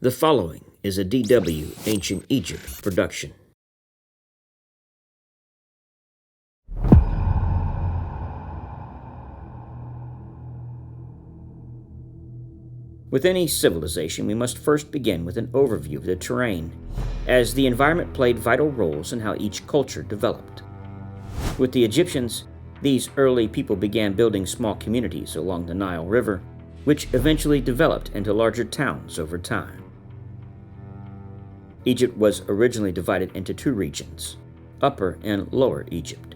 The following is a DW Ancient Egypt production. With any civilization, we must first begin with an overview of the terrain, as the environment played vital roles in how each culture developed. With the Egyptians, these early people began building small communities along the Nile River, which eventually developed into larger towns over time. Egypt was originally divided into two regions, Upper and Lower Egypt.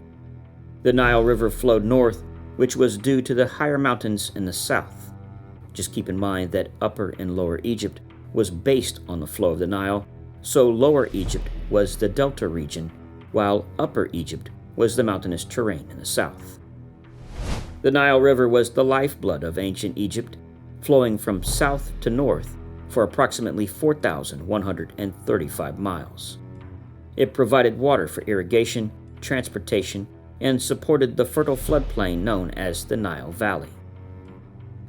The Nile River flowed north, which was due to the higher mountains in the south. Just keep in mind that Upper and Lower Egypt was based on the flow of the Nile, so Lower Egypt was the delta region, while Upper Egypt was the mountainous terrain in the south. The Nile River was the lifeblood of ancient Egypt, flowing from south to north for approximately 4,135 miles. It provided water for irrigation, transportation, and supported the fertile floodplain known as the Nile Valley.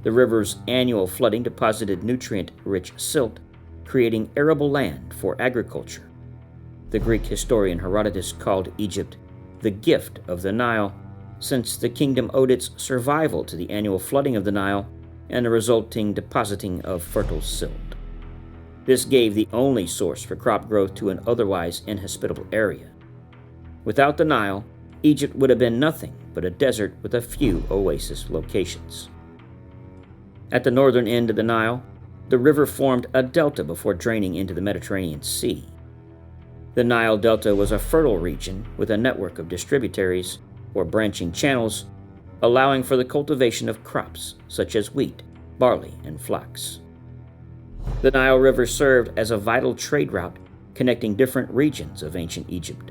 The river's annual flooding deposited nutrient-rich silt, creating arable land for agriculture. The Greek historian Herodotus called Egypt the gift of the Nile, since the kingdom owed its survival to the annual flooding of the Nile and the resulting depositing of fertile silt. This gave the only source for crop growth to an otherwise inhospitable area. Without the Nile, Egypt would have been nothing but a desert with a few oasis locations. At the northern end of the Nile, the river formed a delta before draining into the Mediterranean Sea. The Nile Delta was a fertile region with a network of distributaries, or branching channels, allowing for the cultivation of crops such as wheat, barley, and flax. The Nile River served as a vital trade route connecting different regions of ancient Egypt.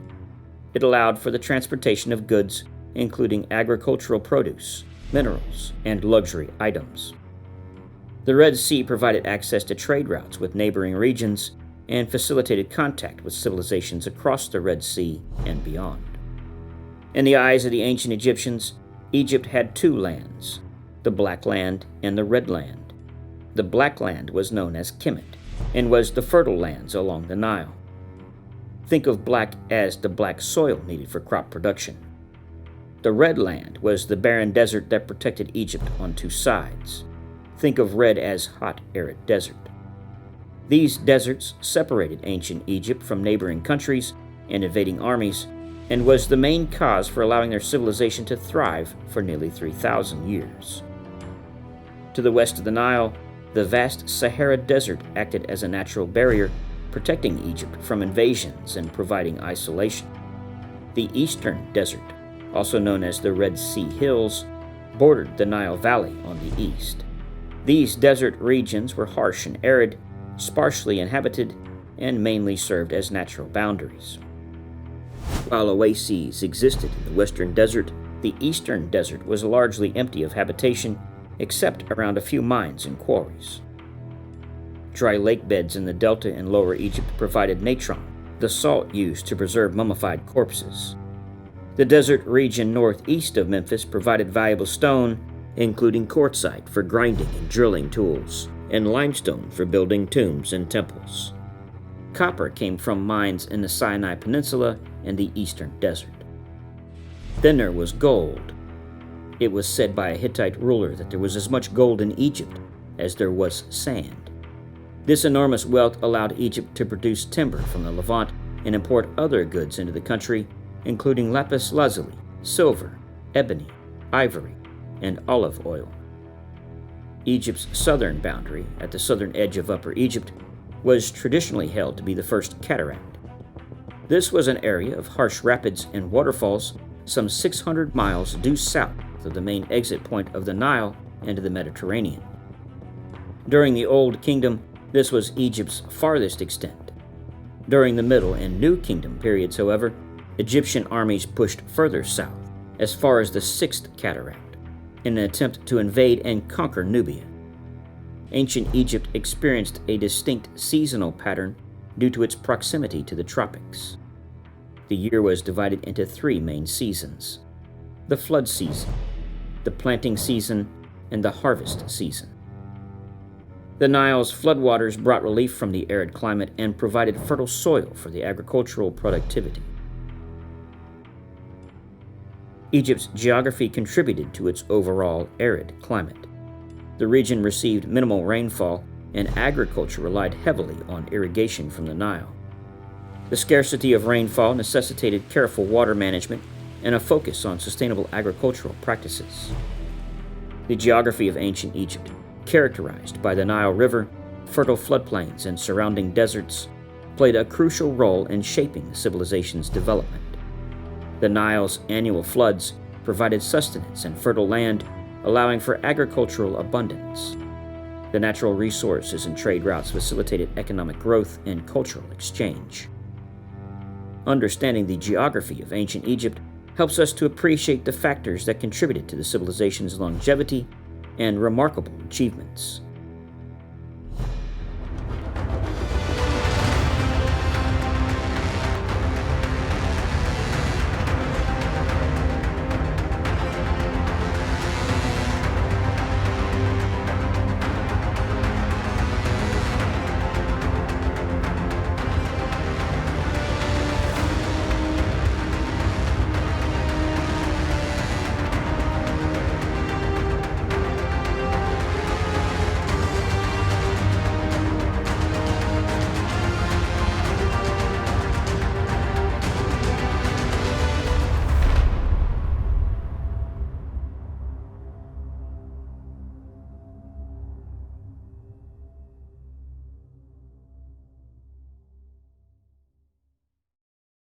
It allowed for the transportation of goods, including agricultural produce, minerals, and luxury items. The Red Sea provided access to trade routes with neighboring regions and facilitated contact with civilizations across the Red Sea and beyond. In the eyes of the ancient Egyptians, Egypt had two lands, the Black Land and the Red Land. The Black Land was known as Kemet and was the fertile lands along the Nile. Think of black as the black soil needed for crop production. The Red Land was the barren desert that protected Egypt on two sides. Think of red as hot, arid desert. These deserts separated ancient Egypt from neighboring countries and invading armies, and was the main cause for allowing their civilization to thrive for nearly 3,000 years. To the west of the Nile, the vast Sahara Desert acted as a natural barrier, protecting Egypt from invasions and providing isolation. The Eastern Desert, also known as the Red Sea Hills, bordered the Nile Valley on the east. These desert regions were harsh and arid, sparsely inhabited, and mainly served as natural boundaries. While oases existed in the Western Desert, the Eastern Desert was largely empty of habitation, except around a few mines and quarries. Dry lake beds in the Delta and Lower Egypt provided natron, the salt used to preserve mummified corpses. The desert region northeast of Memphis provided valuable stone, including quartzite for grinding and drilling tools, and limestone for building tombs and temples. Copper came from mines in the Sinai Peninsula and the Eastern Desert. Then there was gold. It was said by a Hittite ruler that there was as much gold in Egypt as there was sand. This enormous wealth allowed Egypt to produce timber from the Levant and import other goods into the country, including lapis lazuli, silver, ebony, ivory, and olive oil. Egypt's southern boundary, at the southern edge of Upper Egypt, was traditionally held to be the first cataract. This was an area of harsh rapids and waterfalls some 600 miles due south of the main exit point of the Nile into the Mediterranean. During the Old Kingdom, this was Egypt's farthest extent. During the Middle and New Kingdom periods, however, Egyptian armies pushed further south, as far as the Sixth Cataract, in an attempt to invade and conquer Nubia. Ancient Egypt experienced a distinct seasonal pattern due to its proximity to the tropics. The year was divided into three main seasons: the flood season, the planting season, and the harvest season. The Nile's floodwaters brought relief from the arid climate and provided fertile soil for the agricultural productivity. Egypt's geography contributed to its overall arid climate. The region received minimal rainfall, and agriculture relied heavily on irrigation from the Nile. The scarcity of rainfall necessitated careful water management and a focus on sustainable agricultural practices. The geography of ancient Egypt, characterized by the Nile River, fertile floodplains, and surrounding deserts, played a crucial role in shaping the civilization's development. The Nile's annual floods provided sustenance and fertile land, allowing for agricultural abundance. The natural resources and trade routes facilitated economic growth and cultural exchange. Understanding the geography of ancient Egypt helps us to appreciate the factors that contributed to the civilization's longevity and remarkable achievements.